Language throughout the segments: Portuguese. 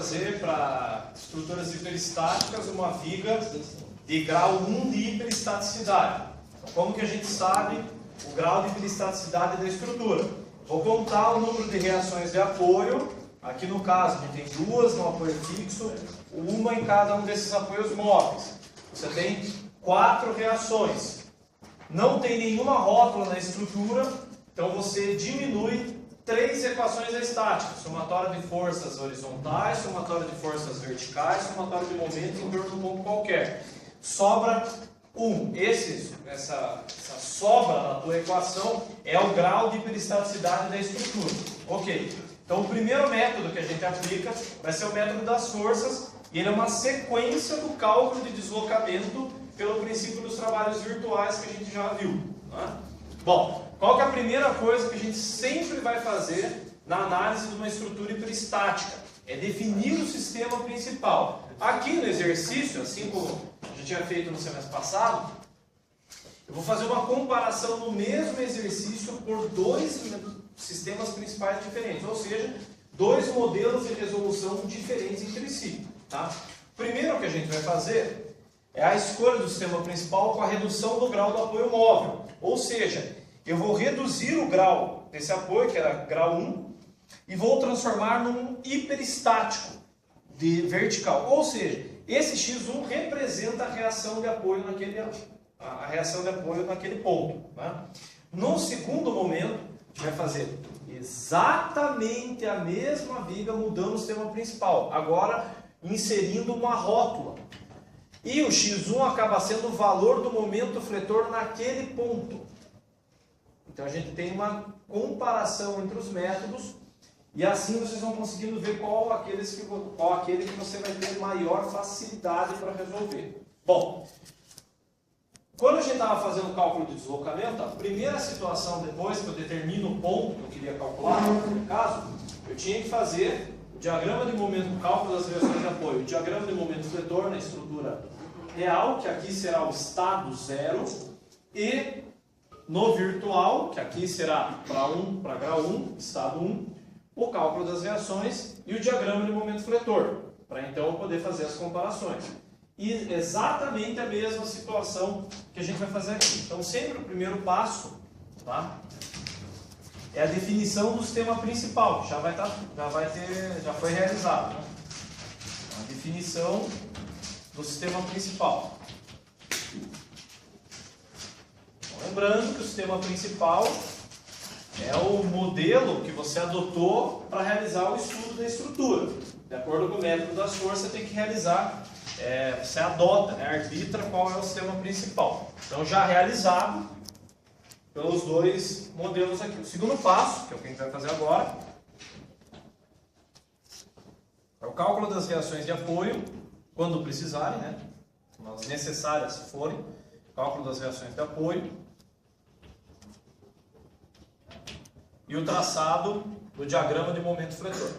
fazer para estruturas hiperestáticas uma viga de grau 1 de hiperestaticidade. Então, como que a gente sabe o grau de hiperestaticidade da estrutura? Vou contar o número de reações de apoio. Aqui no caso, a gente tem duas no apoio fixo, uma em cada um desses apoios móveis. Você tem 4 reações. Não tem nenhuma rótula na estrutura, então você diminui 3 equações estáticas: somatória de forças horizontais, somatória de forças verticais, somatória de momentos em torno de um ponto qualquer. Sobra 1. Essa sobra na tua equação é o grau de hiperestaticidade da estrutura. Ok. Então o primeiro método que a gente aplica vai ser o método das forças, e ele é uma sequência do cálculo de deslocamento pelo princípio dos trabalhos virtuais que a gente já viu. Né? Bom, qual que é a primeira coisa que a gente sempre vai fazer na análise de uma estrutura hiperestática? É definir o sistema principal. Aqui no exercício, assim como a gente tinha feito no semestre passado, eu vou fazer uma comparação no mesmo exercício por 2 sistemas principais diferentes, ou seja, 2 modelos de resolução diferentes entre si. Tá? O primeiro que a gente vai fazer é a escolha do sistema principal com a redução do grau do apoio móvel. Ou seja, eu vou reduzir o grau desse apoio, que era grau 1, e vou transformar num hiperestático de vertical. Ou seja, esse x1 representa a reação de apoio naquele ponto. Né? No segundo momento, a gente vai fazer exatamente a mesma viga, mudando o sistema principal. Agora, inserindo uma rótula. E o x1 acaba sendo o valor do momento fletor naquele ponto. Então a gente tem uma comparação entre os métodos, e assim vocês vão conseguindo ver qual aquele que você vai ter maior facilidade para resolver. Bom, quando a gente estava fazendo o cálculo de deslocamento, a primeira situação, depois que eu determino o ponto que eu queria calcular, no caso, eu tinha que fazer o diagrama de momento, cálculo das reações de apoio, o diagrama de momento fletor na estrutura real, que aqui será o estado 0, e no virtual, que aqui será para grau 1, estado 1, o cálculo das reações e o diagrama de momento fletor, para então eu poder fazer as comparações. E exatamente a mesma situação que a gente vai fazer aqui. Então sempre o primeiro passo, tá, é a definição do sistema principal, que já foi realizado. Né? A definição do sistema principal. Então, lembrando que o sistema principal é o modelo que você adotou para realizar o estudo da estrutura. De acordo com o método das forças, você tem que realizar, você adota, né, arbitra qual é o sistema principal. Então, já realizado pelos 2 modelos aqui. O segundo passo, que é o que a gente vai fazer agora, é o cálculo das reações de apoio, quando precisarem, né? As necessárias se forem, cálculo das reações de apoio, e o traçado do diagrama de momento fletor.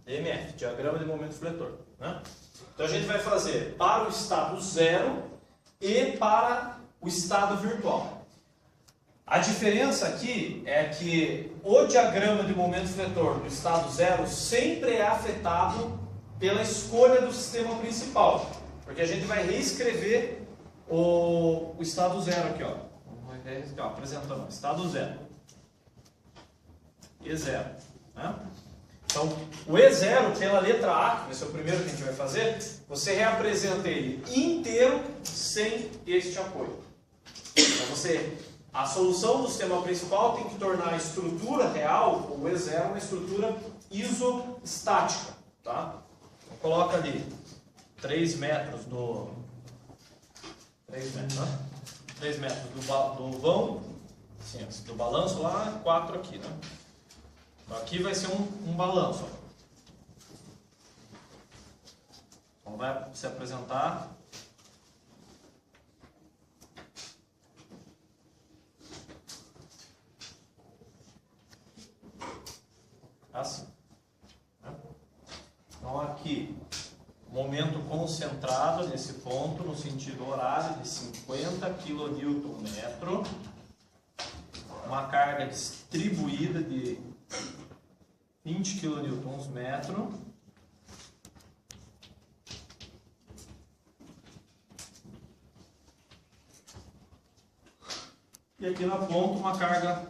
DMF, diagrama de momento fletor. Né? Então a gente vai fazer para o estado 0 e para o estado virtual. A diferença aqui é que o diagrama de momento fletor do estado 0 sempre é afetado pela escolha do sistema principal, porque a gente vai reescrever o estado 0 aqui, ó. Apresentando, estado 0. E0. Né? Então, o E0, pela letra A, que vai ser o primeiro que a gente vai fazer, você reapresenta ele inteiro sem este apoio. Então, a solução do sistema principal tem que tornar a estrutura real, o E0, uma estrutura isoestática. Tá? Então, coloca ali 3 metros do... 3 metros, né? 3 metros do vão, assim, do balanço lá, 4 aqui, né? Então aqui vai ser um balanço. Ó. Então vai se apresentar assim. Né? Então aqui, momento concentrado nesse ponto, no sentido horário, de 50 kN, uma carga distribuída de 20 kNm. E aqui na ponta uma carga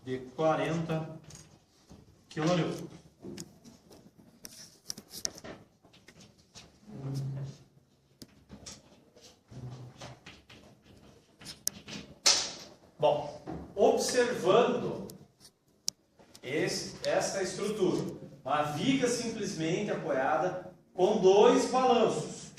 de 40 kN. Bom, observando esta estrutura, uma viga simplesmente apoiada com dois balanços,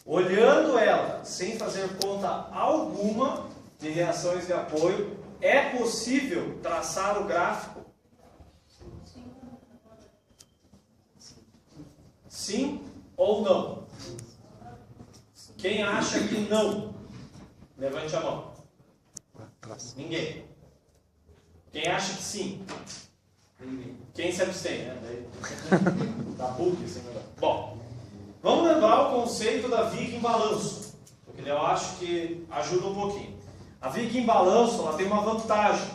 olhando ela sem fazer conta alguma de reações de apoio, é possível traçar o gráfico? Sim ou não? Quem acha que não? Levante a mão. Ninguém. Quem acha que sim? Ninguém. Quem se abstém, né? Tá PUC, assim, bom, vamos lembrar o conceito da viga em balanço, porque eu acho que ajuda um pouquinho. A viga em balanço, ela tem uma vantagem,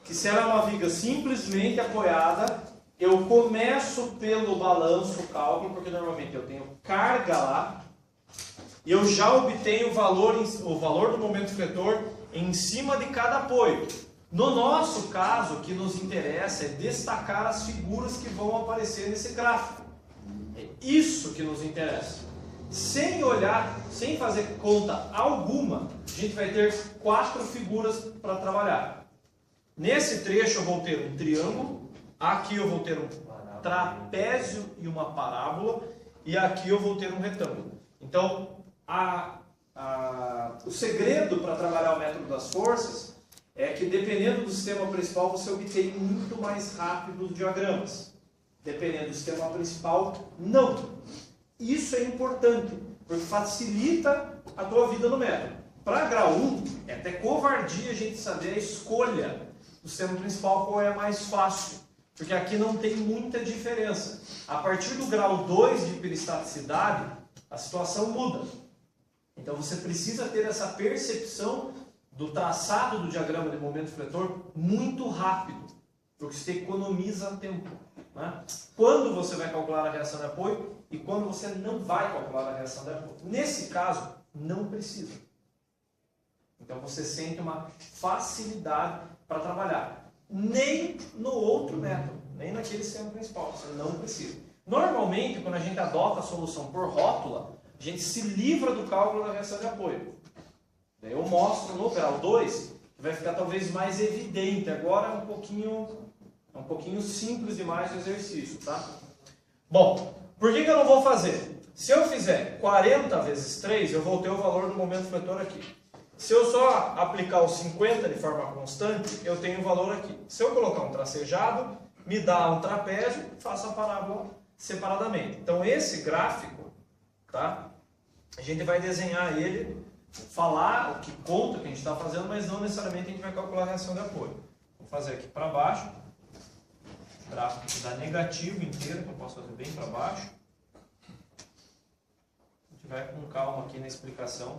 que se ela é uma viga simplesmente apoiada, eu começo pelo balanço, o cálculo, porque normalmente eu tenho carga lá, e eu já obtenho o valor do momento fletor em cima de cada apoio. No nosso caso, o que nos interessa é destacar as figuras que vão aparecer nesse gráfico. É isso que nos interessa. Sem olhar, sem fazer conta alguma, a gente vai ter 4 figuras para trabalhar. Nesse trecho eu vou ter um triângulo, aqui eu vou ter um trapézio e uma parábola, e aqui eu vou ter um retângulo. Então, o segredo para trabalhar o método das forças é que, dependendo do sistema principal, você obtém muito mais rápido os diagramas. Dependendo do sistema principal, não. Isso é importante, porque facilita a tua vida no método. Para grau 1, é até covardia a gente saber a escolha do sistema principal, qual é mais fácil, porque aqui não tem muita diferença. A partir do grau 2 de hiperestaticidade, a situação muda. Então você precisa ter essa percepção do traçado do diagrama de momento fletor muito rápido, porque você economiza tempo, né? Quando você vai calcular a reação de apoio e quando você não vai calcular a reação de apoio. Nesse caso, não precisa. Então você sente uma facilidade para trabalhar. Nem no outro método, nem naquele sistema principal, você não precisa. Normalmente, quando a gente adota a solução por rótula, a gente se livra do cálculo da reação de apoio. Daí eu mostro no grau 2, que vai ficar talvez mais evidente. Agora é um pouquinho simples demais o exercício, tá? Bom, por que eu não vou fazer? Se eu fizer 40 vezes 3, eu vou ter o valor do momento fletor aqui. Se eu só aplicar os 50 de forma constante, eu tenho o valor aqui. Se eu colocar um tracejado, me dá um trapézio, faço a parábola separadamente. Então esse gráfico, tá? A gente vai desenhar ele, falar o que conta que a gente está fazendo, mas não necessariamente a gente vai calcular a reação de apoio. Vou fazer aqui para baixo, o gráfico que dá negativo inteiro, que eu posso fazer bem para baixo. A gente vai com calma aqui na explicação,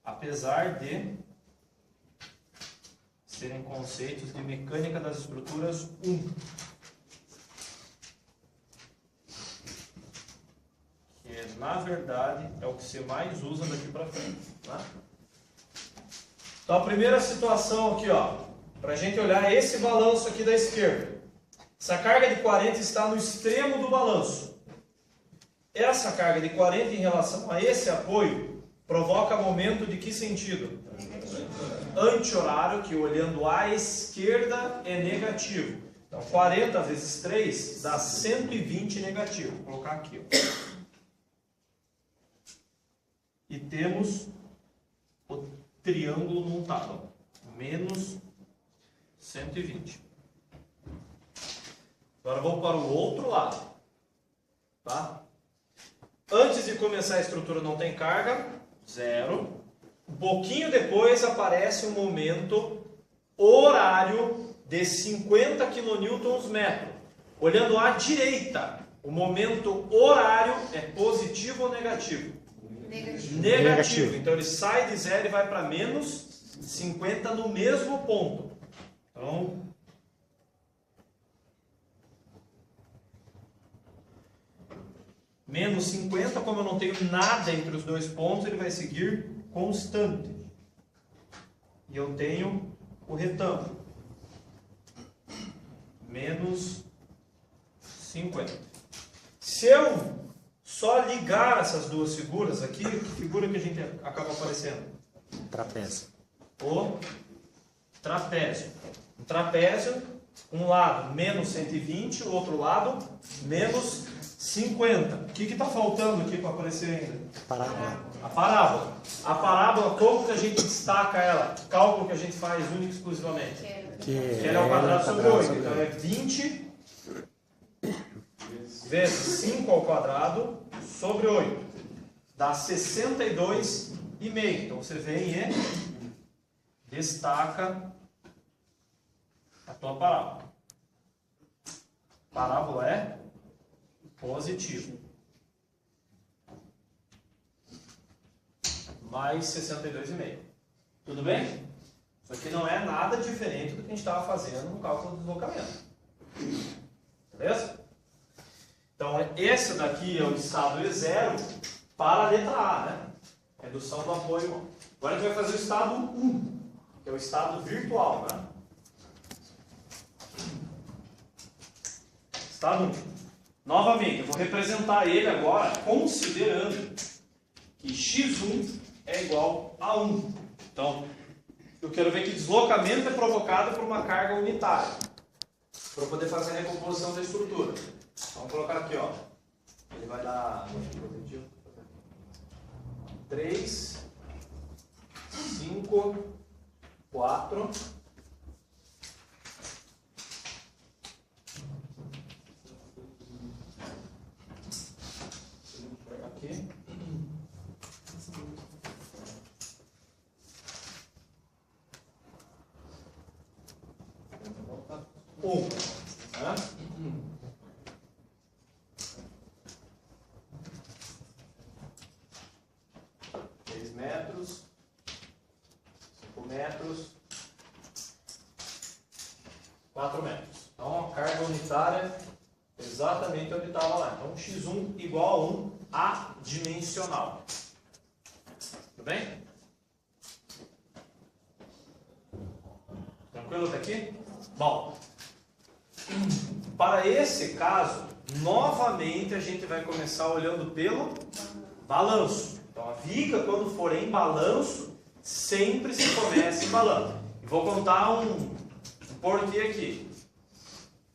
apesar de serem conceitos de mecânica das estruturas 1. Na verdade, é o que você mais usa daqui para frente. Tá? Então, a primeira situação aqui, ó, para a gente olhar esse balanço aqui da esquerda. Essa carga de 40 está no extremo do balanço. Essa carga de 40 em relação a esse apoio provoca momento de que sentido? Anti-horário, que olhando à esquerda é negativo. Então, 40 vezes 3 dá 120 negativo. Vou colocar aqui, ó. E temos o triângulo montado, menos 120. Agora vamos para o outro lado. Tá? Antes de começar a estrutura não tem carga, 0. Um pouquinho depois aparece um momento horário de 50 kN/metro. Olhando à direita, o momento horário é positivo ou negativo? Negativo. Então ele sai de 0 e vai para menos 50 no mesmo ponto. Então, Menos 50, como eu não tenho nada entre os dois pontos, ele vai seguir constante. E eu tenho o retângulo. Menos 50. Se eu só ligar essas duas figuras aqui, que figura que a gente acaba aparecendo? Trapézio. O trapézio. Um trapézio, um lado menos 120, o outro lado menos 50. O que está faltando aqui para aparecer ainda? Parábola. A parábola. A parábola, como que a gente destaca ela? Cálculo que a gente faz única e exclusivamente. Que L é o quadrado sobre 8. Então é 20 vezes 5 ao quadrado sobre 8. Dá 62,5. Então você vem e destaca a tua parábola. Parábola é positivo. Mais 62,5. Tudo bem? Isso aqui não é nada diferente do que a gente estava fazendo no cálculo do deslocamento. Beleza? Então, esse daqui é o estado E0 para a letra A, né? Redução do apoio. Agora a gente vai fazer o estado 1, que é o estado virtual, né? Estado 1. Novamente, eu vou representar ele agora considerando que x1 é igual a 1. Então, eu quero ver que deslocamento é provocado por uma carga unitária, para eu poder fazer a recomposição da estrutura. Vamos colocar aqui, ó. Ele vai dar 3, 5, 4. Aqui. 1. Né? 3 metros, 5 metros, 4 metros. Então a carga unitária exatamente onde estava lá. Então x1 igual a 1 adimensional. Tudo bem? Tranquilo até aqui? Bom, para esse caso, novamente a gente vai começar olhando pelo balanço. Então a viga, quando for em balanço, sempre se começa em balanço. E vou contar um porquê aqui.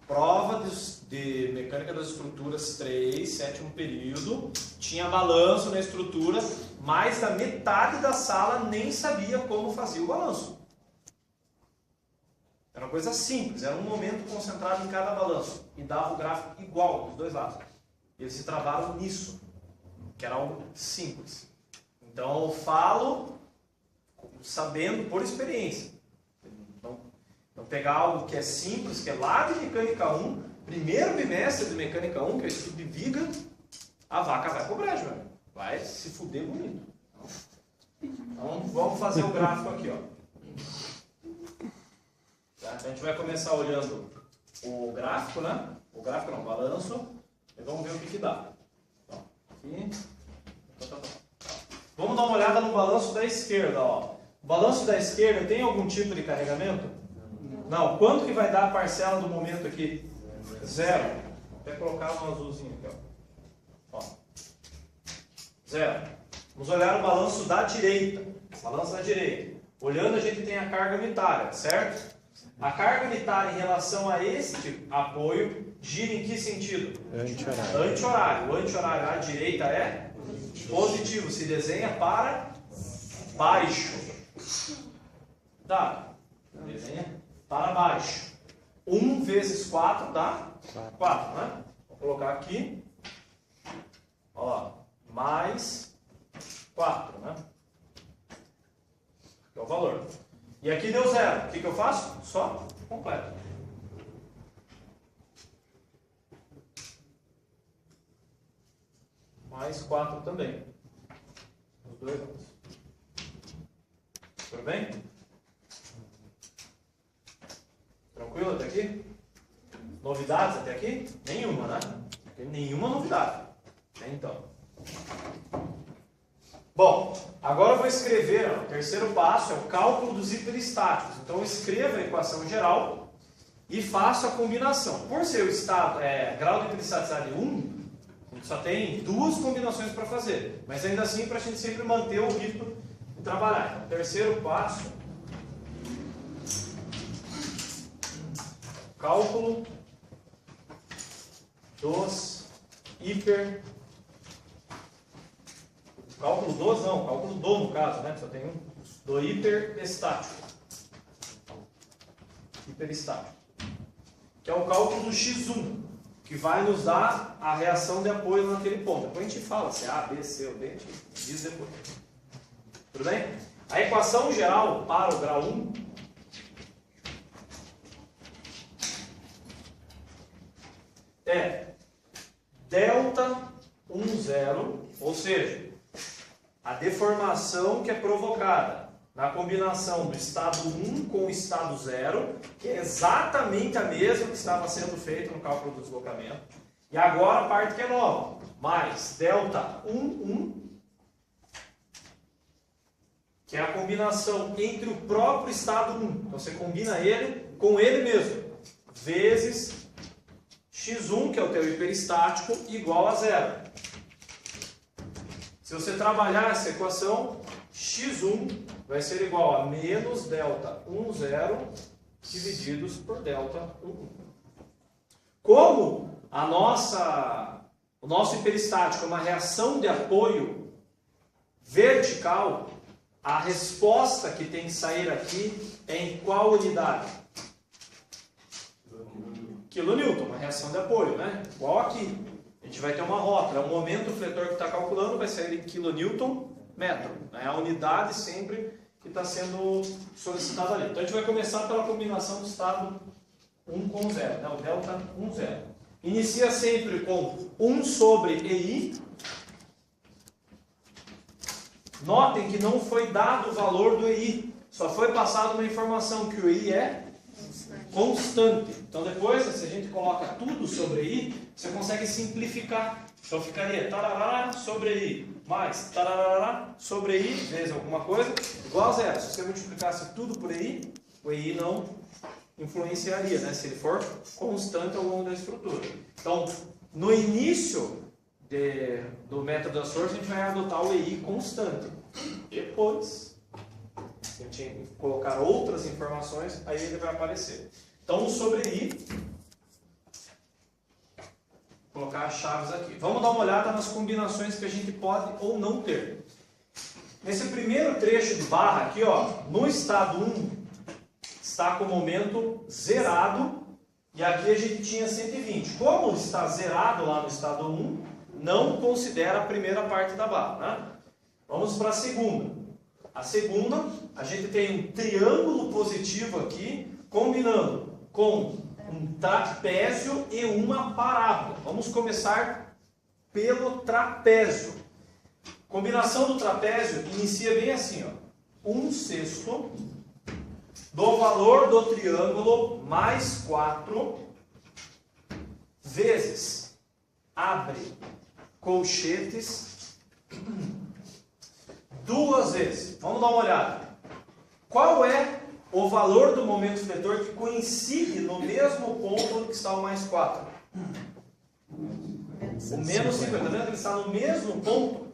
Prova de mecânica das estruturas 3, sétimo período, tinha balanço na estrutura, mais da metade da sala nem sabia como fazia o balanço. Era uma coisa simples, era um momento concentrado em cada balanço e dava o gráfico igual dos dois lados. E eles se travaram nisso, que era algo simples. Então eu falo sabendo por experiência. Então pegar algo que é simples, que é lá de mecânica 1, primeiro bimestre de mecânica 1, que é estudo de viga, a vaca vai pro brejo, velho. Vai se fuder bonito. Então vamos fazer o gráfico aqui, ó. Tá? Então a gente vai começar olhando o gráfico, né? O gráfico não, o balanço. E vamos ver o que dá. Então, aqui. Vamos dar uma olhada no balanço da esquerda, ó. O balanço da esquerda tem algum tipo de carregamento? Não. Quanto que vai dar a parcela do momento aqui? 0. Vou até colocar um azulzinho aqui, ó. 0. Vamos olhar o balanço da direita. Balanço da direita. Olhando, a gente tem a carga unitária, certo? A carga unitária em relação a este apoio gira em que sentido? Anti-horário. Anti-horário. O anti-horário à direita é positivo. Se desenha para baixo. Tá. Desenha para baixo. 1 vezes 4 dá 4, né? Vou colocar aqui. Olha lá. Mais 4, né? Que é o valor. E aqui deu 0. O que eu faço? Só completo. Mais 4 também. Os dois lados. Tudo bem? Tranquilo até aqui? Novidades até aqui? Nenhuma, né? Nenhuma novidade. Então. Bom, agora eu vou escrever, ó, o terceiro passo é o cálculo dos hiperestáticos. Então eu escrevo a equação geral e faço a combinação. Por ser o grau de hiperestaticidade 1, a gente só tem duas combinações para fazer. Mas ainda assim, para a gente sempre manter o ritmo de trabalhar. Então, o terceiro passo, cálculo dos cálculo do no caso, né? Só tem um. Do hiperestático. Que é o cálculo do x1, que vai nos dar a reação de apoio naquele ponto. Depois a gente fala se é A, B, C ou D, a gente diz depois. Tudo bem? A equação geral para o grau 1 é delta 10, ou seja, a deformação que é provocada na combinação do estado 1 com o estado 0, que é exatamente a mesma que estava sendo feita no cálculo do deslocamento. E agora a parte que é nova, mais delta 1, que é a combinação entre o próprio estado 1, então você combina ele com ele mesmo, vezes x1, que é o teu hiperestático, igual a 0. Se você trabalhar essa equação, x1 vai ser igual a menos delta 10 divididos por delta 1. Como o nosso hiperestático é uma reação de apoio vertical, a resposta que tem que sair aqui é em qual unidade? Quilonewton, uma reação de apoio, né? Igual aqui. A gente vai ter uma rótula, o momento do fletor que está calculando vai sair em quilonewton metro. É a unidade sempre que está sendo solicitada ali. Então a gente vai começar pela combinação do estado 1 com 0, né? O delta 1, 0. Inicia sempre com 1 sobre EI. Notem que não foi dado o valor do EI, só foi passada uma informação que o EI é constante. Então depois, se a gente coloca tudo sobre EI, você consegue simplificar. Então ficaria tarará sobre EI, mais tarará sobre EI, vezes alguma coisa, igual a 0. Se você multiplicasse tudo por EI, o EI não influenciaria, né? Se ele for constante ao longo da estrutura. Então, no início do método da source, a gente vai adotar o EI constante. Depois, se a gente colocar outras informações, aí ele vai aparecer. Então, sobre EI, vou colocar as chaves aqui. Vamos dar uma olhada nas combinações que a gente pode ou não ter. Nesse primeiro trecho de barra aqui, ó, no estado 1, está com o momento zerado, e aqui a gente tinha 120. Como está zerado lá no estado 1, não considera a primeira parte da barra, né? Vamos para a segunda. A segunda, a gente tem um triângulo positivo aqui, combinando com um trapézio e uma parábola. Vamos começar pelo trapézio. Combinação do trapézio inicia bem assim, ó. 1/6 do valor do triângulo mais 4 vezes, abre colchetes, 2 vezes. Vamos dar uma olhada. Qual é o valor do momento fletor que coincide no mesmo ponto que está o mais 4? O menos 50. Está vendo que ele está no mesmo ponto?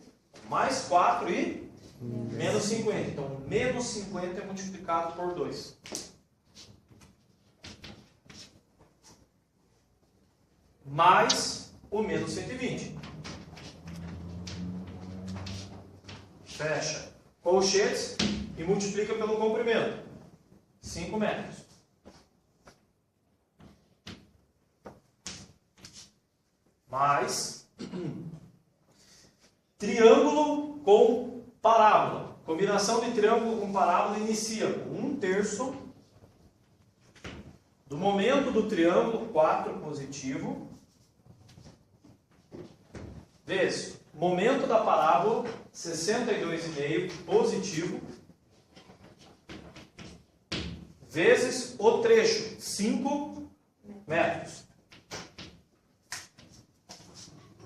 Mais 4 e menos 50. Então, menos 50 é multiplicado por 2. Mais o menos 120. Fecha colchetes e multiplica pelo comprimento. 5 metros. Mais triângulo com parábola. Combinação de triângulo com parábola inicia com 1/3 do momento do triângulo, 4 positivo, vezes momento da parábola, 62,5 positivo, vezes o trecho, 5 metros.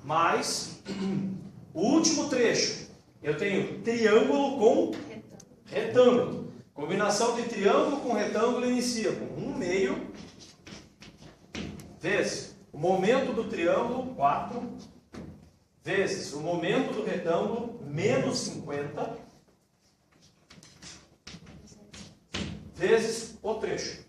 mais o último trecho. Eu tenho triângulo com retângulo. Combinação de triângulo com retângulo inicia com 1/2 vezes o momento do triângulo, 4, vezes o momento do retângulo, menos 50, vezes o trecho.